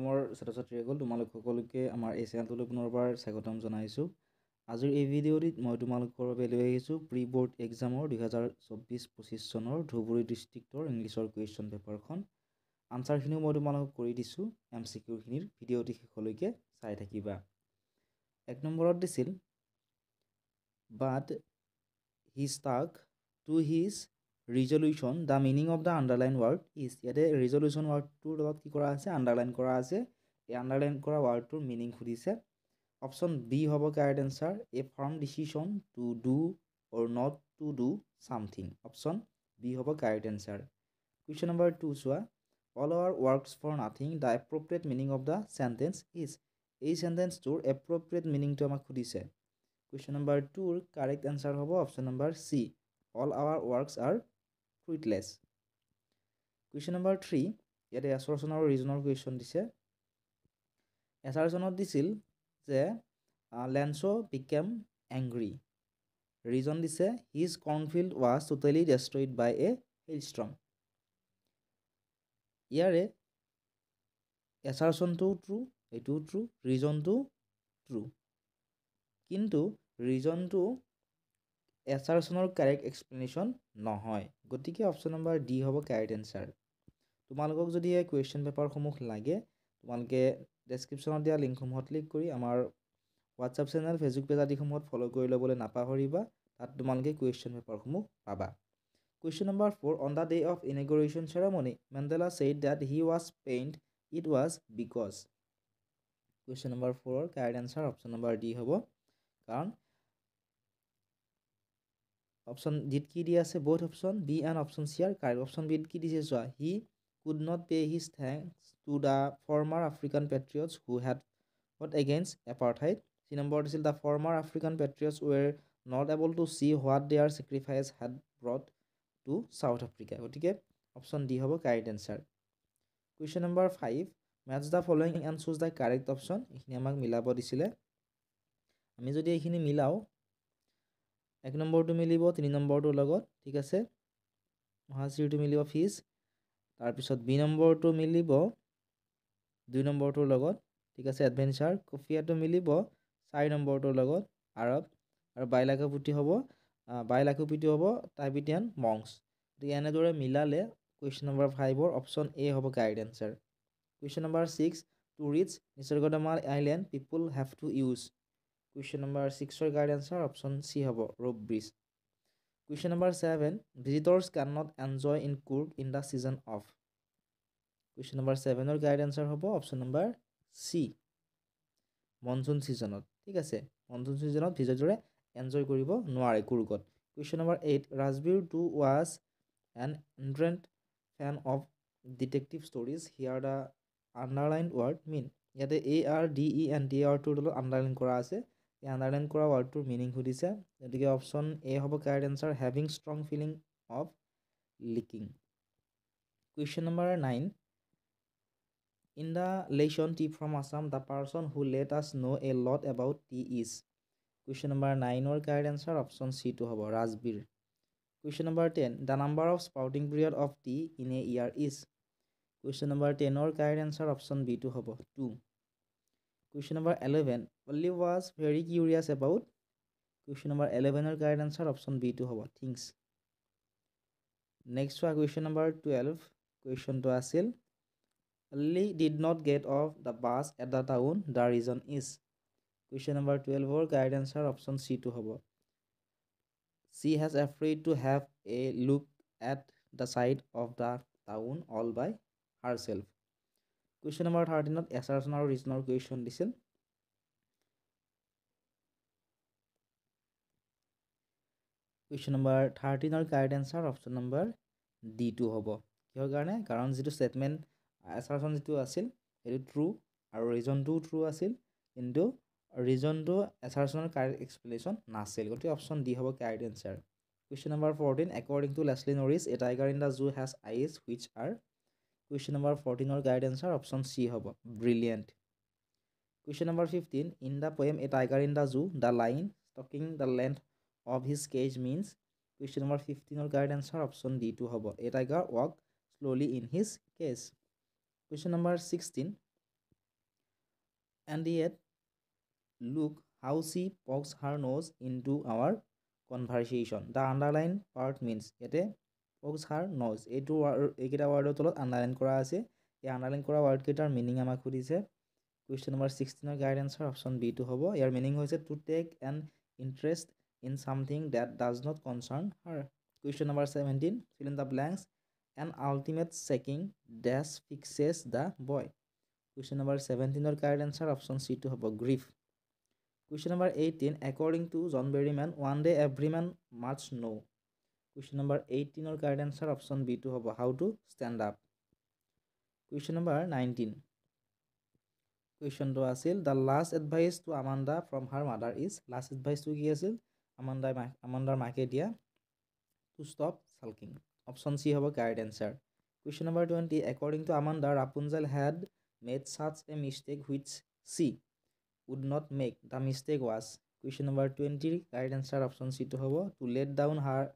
মোৰ ছাত্ৰ-ছাত্ৰীসকল তোমালোক সকলোকে আমাৰ এই চেনেলটোলৈ পুনৰবাৰ স্বাগতম জনাইছোঁ। আজিৰ এই ভিডিঅ'টিত মই তোমালোকৰ বাবে লৈ আহিছোঁ প্ৰি বৰ্ড এক্সামৰ 2024-25 চনৰ ধুবুৰী ডিষ্ট্ৰিক্টৰ ইংলিছৰ কুৱেশ্যন পেপাৰখন। আনচাৰখিনিও মই তোমালোকক কৰি দিছোঁ। MCQখিনিৰ ভিডিঅ'টি শেষলৈকে চাই থাকিবা। 1 নম্বৰত দিছিল but he struck to his resolution the meaning of the underlined ward is. ইয়াতে ৰিজলিউশ্যন ৱাৰ্ডটোৰ লগত কি কৰা আছে, আণ্ডাৰলাইন কৰা আছে। এই আণ্ডাৰলাইন কৰা ৱাৰ্ডটোৰ মিনিং সুধিছে। অপশ্যন বি হ'ব correct answer, a firm decision to do or not to do something. Option B হ'ব কাৰেক্ট এনচাৰ। কুৱেশ্যন নম্বৰ 2 চোৱা, all our works for nothing the appropriate meaning of the sentence is. এই চেণ্টেন্সটোৰ appropriate মিনিংটো আমাক সুধিছে। Question number 2ৰ correct answer হ'ব option number C, all our works are fruitless. Question number 3, ইয়াতে এছাৰচন আৰু ৰিজনৰ কুৱেশ্যন দিছে। এছাৰচনত দিছিল যে লেন্স' বিকেম এংগ্ৰি। ৰিজন দিছে his cornfield was totally destroyed by a hailstorm. ইয়াৰে এছাৰচনটোও ট্ৰু, এইটোও ট্ৰু, ৰিজনটো ট্ৰু, কিন্তু ৰিজনটো এছাৰচনৰ কাৰেক্ট এক্সপ্লেনেশ্যন নহয়। গতিকে অপশ্যন নম্বৰ ডি হ'ব কাৰেক্ট এনচাৰ। তোমালোকক যদি এই কুৱেশ্যন পেপাৰসমূহ লাগে, তোমালোকে ডেছক্ৰিপশ্যনত দিয়া লিংকসমূহত ক্লিক কৰি আমাৰ হোৱাটছআপ চেনেল, ফেচবুক পেজ আদিসমূহত ফ'ল' কৰি ল'বলৈ নাপাহৰিবা। তাত তোমালোকে কুৱেশ্যন পেপাৰসমূহ পাবা। Question number 4, on the day of inauguration ceremony Mandela said that he was pained it was because. Question number 4ৰ correct answer option number D হ'ব, কাৰণ অপশ্যন ডিত কি দি আছে, both option B and option C are correct. Option বিত কি দিছে চোৱা, he could not pay his thanks two the former African patriots who had fought against apartheid. 3 নম্বৰ দিছিল the former African patriots were not able to see what their sacrifice had brought to South Africa. গতিকে option D হ'ব correct answer. Question number 5, match the following and choose the correct option. এইখিনি আমাক মিলাব দিছিলে। আমি যদি এইখিনি মিলাওঁ, 1 নম্বৰটো মিলিব 3 নম্বৰটোৰ লগত, ঠিক আছে। মহাশ্ৰীটো মিলিব ফিজ, তাৰপিছত বি নম্বৰটো মিলিব 2 নম্বৰটোৰ লগত, ঠিক আছে, এডভেঞ্চাৰ। কফিয়াটো মিলিব 4 নম্বৰটোৰ লগত, আৰব। আৰু বাইলাকুপিটো হ'ব টাইবিটিয়ান মংছ। গতিকে এনেদৰে মিলালে কুৱেশ্যন নম্বৰ 5ৰ অপশ্যন এ হ'ব correct answer. Question number 6, to reach নিসৰ্গধামাল island people have to use. Question number 6ৰ কাৰেক্ট এনচাৰ অপশ্যন চি হ'ব rope bridge. Question number 7, visitors can not enjoy in Coorg in the season of. Question number 7ৰ correct answer হ'ব option number C, monsoon ছিজনত, ঠিক আছে। Monsoon ছিজনত ভিজিটৰে enjoy কৰিব নোৱাৰে কুৰ্গত। Question number 8, Rajbir too was an ardent fan of detective stories, here the underlined word mean. ইয়াতে ARDENTARটোৰ তলত আণ্ডাৰলাইন কৰা আছে। এই আণ্ডাৰলাইন কৰা ৱাৰ্ডটোৰ মিনিং সুধিছে। গতিকে অপশ্যন এ হ'ব correct answer, having strong feeling of liking. Question number 9, in the lesson tea from Assam the person who let us know' a lot about tea is. Question number 9ৰ correct answer option চিটো হ'ব Rajbir. Question number 10, the number of sprouting period of tea in a year is. Question number 10ৰ correct answer option বিটো হ'ব 2। Question number 11, Ollie was very curious about. Question number 11ৰ correct answer option বিটো হ'ব things. Next চোৱা question number 12, কুৱেশ্যনটো আছিল Ollie did not get off the bus at the town, the reason is. Question number 12ৰ correct answer option চিটো হ'ব, she has afraid to have a look at the side of the town all by হাৰ চেল্ফ। Question number 13ত assertion আৰু ৰিজনৰ question দিছিল। Question number 13ৰ কাৰেক্ট এনচাৰ অপশ্যন নম্বৰ ডিটো হ'ব। কিহৰ কাৰণে? কাৰণ যিটো ষ্টেটমেণ্ট এছাৰচন যিটো আছিল সেইটো ট্ৰু আৰু ৰিজনটোও ট্ৰু আছিল, কিন্তু ৰিজনটো এছাৰচনৰ কাৰেক্ট এক্সপ্লেনেশ্যন নাছিল। গতিকে অপশ্যন ডি হ'ব correct answer. Question number 14, according to Leslie Norris a tiger in the zoo has eyes which are. Question number 14ৰ কাৰেক্ট এনচাৰ অপশ্যন চি হ'ব brilliant. Question number 15, in the poem a tiger in the zoo the line stalking the length of his cage means. Question number 15ৰ correct answer option ডিটো হ'ব a tiger walk slowly in his cage. Question number 16, And yet, look how she pokes her nose into our conversation. The underline part means ইয়াতে pokes her nose এইটো এইকেইটা ৱাৰ্ডৰ তলত underline কৰা আছে এই আণ্ডাৰলাইন কৰা ৱাৰ্ডকেইটাৰ মিনিং আমাক সুধিছে question number 16 correct answer option B টো হ'ব ইয়াৰ মিনিং হৈছে to take N interest in something that does not concern her question number 17 fill in the blanks an ultimate checking dash fixes the boy question number 17 correct answer option C টো হ'ব grief Question number 18. According to John Berryman, one day every man must know. Question number 18 or correct answer option B to have how to stand up. Question number 19. Question to asil the last advice to Amanda from her mother is last advice to ki asil Amanda make dia to stop sulking. Option C have correct answer. Question number 20. According to Amanda, Rapunzel had made such a mistake which she would not make. The mistake was question number 20 right answer option C to hobo to let down her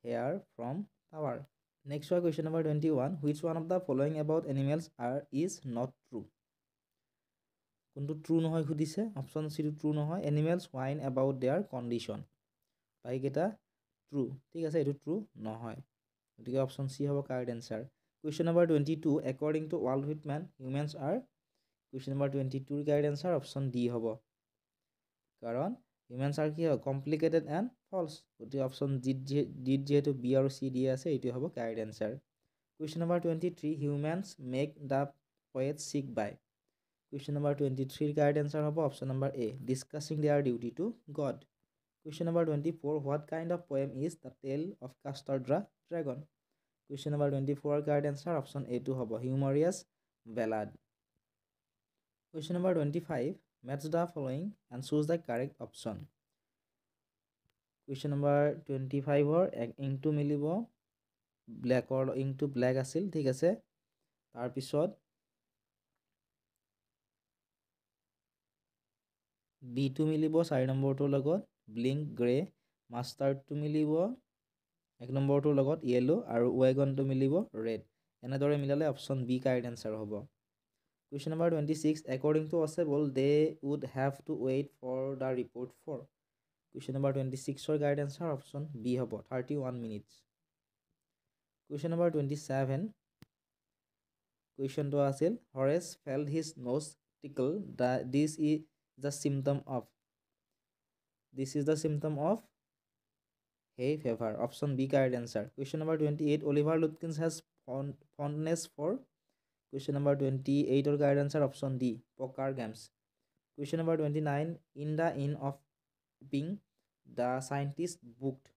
hair from tower. Next one question number 21 which one of the following about animals are is not true কোনটো true নহয় খুদিছে option C to true নহয় animals whine about their condition পাইকেটা true ঠিক আছে এটো true নহয় গতিকে option C হ'ব correct answer question number 22 according to Walt Whitman humans are Question number 22 correct answer option D hobo. Karon humans are ki complicated and false. Goti option D jehetu B or C D ase etu hobo correct answer. Question number 23 humans make the poet sick by. Question number 23 correct answer hobo option number A discussing their duty to God. Question number 24 what kind of poem is the tale of Castor the Dragon. Question number 24 correct answer option A to hobo humorous ballad. Question number 25. Match the following and choose the correct option. Question number 25 or ink to milibo black or ink to black asil ঠিক আছে তাৰ পিছত B to milibo 4 number টোৰ লগত blink gray master to milibo 1 number টোৰ লগত yellow আৰু wagon to milibo red এনেদৰে মিলালে option B correct answer হ'ব Question number 26. According to Osable, they would have to wait for the report for. Question number 26 for correct answer option B hobo 31 minutes. Question number 27. Question to asil Horace felt his nose tickle. This is the symptom of. This is the symptom of hay fever. Option B correct answer. Question number 28. Oliver Lutkins has fondness for. Question number 28 or correct answer option D poker games. Question number 29 in the inn of Ping the scientist booked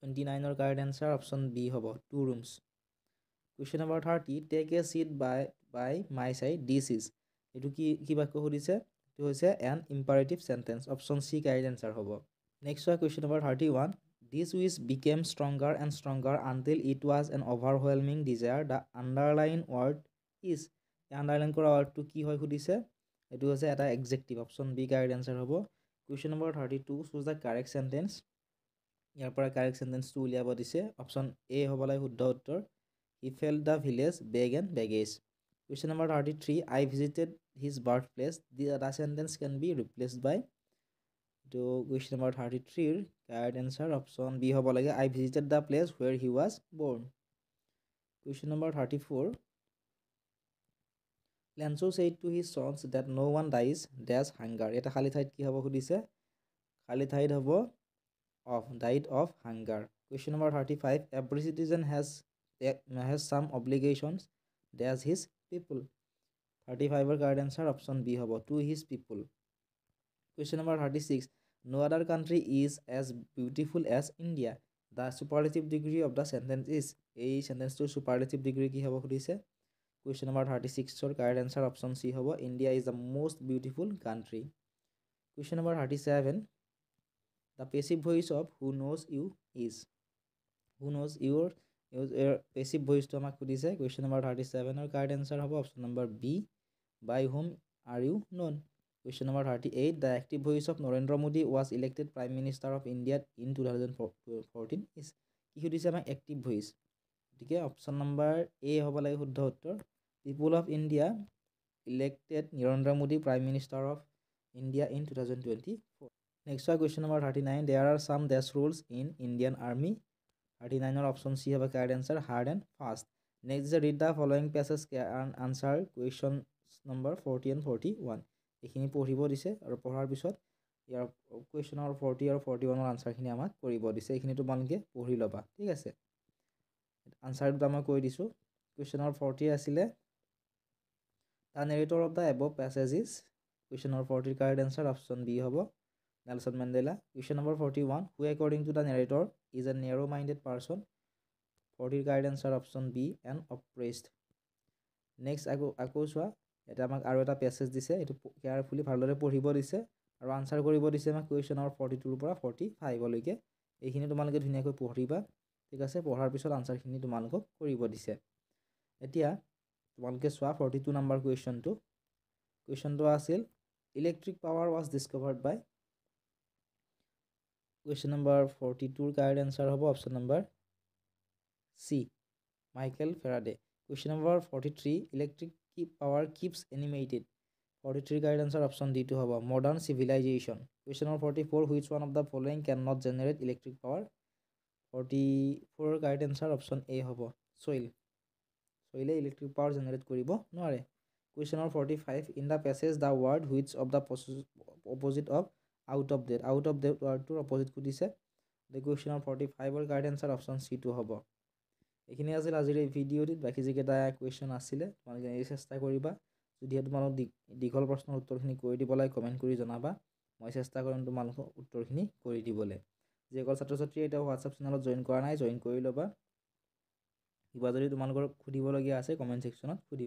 29 or correct answer option B hobo 2 rooms. Question number 30 take a seat by my side this is etu ki বাক্য সুধিছে এটো হৈছে an imperative sentence option C correct answer hobo. Next one question number 31 This wish became stronger and stronger until it was an overwhelming desire. The underlying word is. The underline kora word to ki hoy khudise. Etu hoise eta adjective option B correct answer hobo. Question number 32 choose the correct sentence. Yar pora correct sentence to uliabo dise. Option A hobo lai shuddha uttor. He felt the village bag and baggage. Question number 33 I visited his birthplace. The sentence can be replaced by to question number 33 correct answer option B hobo lage I visited the place where he was born. Question number 34 Lanzo said to his sons that no one dies dash hunger eta khali thait ki hobo khudise khali thait hobo of died of hunger. Question number 35 every citizen has some obligations dash his people. 35 correct answer option B hobo to his people. Question number 36 No other country is as beautiful as India. The superlative degree of the sentence is. A sentence to superlative degree ki hobo khudise. Question number 36 or correct answer option C hobo India is the most beautiful country. Question number 37 The passive voice of who knows you is. Who knows your passive voice to amak khudise. Question number 37 or correct answer hobo option number B By whom are you known? Question number 38 The active voice of Narendra Modi was elected Prime Minister of India in 2014 is ki khudise amak active voice gotike option number A hobo lage shuddha uttor People of India elected Narendra Modi Prime Minister of India in 2024? Next question number 39. There are some desk rules in Indian Army. 39 or option C have a correct answer, hard and fast. Next, read the following passages and answer question number 40 and 41. এইখিনি পঢ়িব দিছে আৰু পঢ়াৰ পিছত ইয়াৰ কুৱেশ্যনৰ 40 আৰু 41ৰ আনসাৰখিনি আমাক কৰিব দিছে। এইখিনি তোমালোকে পঢ়ি ল'বা, ঠিক আছে। আনসাৰ দুটা মই কৈ দিছোঁ। কুৱেশ্যন নম্বৰ 40 আছিলে the narrator of the above passage is, question number 40 correct answer option B হ'ব, Nelson Mandela. Question number 41, who according to the narrator is a narrow-minded person, 40 correct answer option B, and oppressed. Next আকৌ চোৱা, এটা আমাক আৰু এটা passage দিছে, এইটো carefully ভালদৰে পঢ়িব দিছে আৰু আনসাৰ কৰিব দিছে আমাক কুৱেশ্যন নম্বৰ 42 পৰা 45 লৈকে। এইখিনি তোমালোকে ধুনীয়াকৈ পঢ়িবা, ঠিক আছে। পঢ়াৰ পিছত আনসাৰখিনি তোমালোকক কৰিব দিছে। এতিয়া তোমালোকে চোৱা 42 নম্বৰ কুৱেশ্যনটো। কুৱেশ্যনটো আছিল electric power was discovered by, question number 42ৰ কাৰেক্ট আনসাৰ হ'ব option number C, Michael Faraday. Question number 43, electric power keeps animated, 43 correct answer option D টু হ'ব, modern civilization. Question number 44, which one of the following can not generate electric power, 44 correct answer option A হ'ব, soil. চইলে electric power generate কৰিব নোৱাৰে। Question number 45, in the passage the ward which of the opposite of out of date, out of date ৱাৰ্ডটোৰ opposite সুধিছে। Question number 45ৰ correct answer option C টু হ'ব। এইখিনি আছিল আজিৰ এই ভিডিঅ'টিত। বাকী যিকেইটা কুৱেশ্যন আছিলে তোমালোকে এই চেষ্টা কৰিবা। যদিহে তোমালোক দীঘল প্ৰশ্নৰ উত্তৰখিনি কৰি দিব লাগে কমেণ্ট কৰি জনাবা, মই চেষ্টা কৰিম তোমালোকক উত্তৰখিনি কৰি দিবলৈ। যিসকল ছাত্ৰ ছাত্ৰীয়ে এতিয়া হোৱাটছআপ চেনেলত জইন কৰা নাই, জইন কৰি ল'বা। কিবা যদি তোমালোকৰ সুধিবলগীয়া আছে কমেণ্ট ছেকশ্যনত সুধিবা।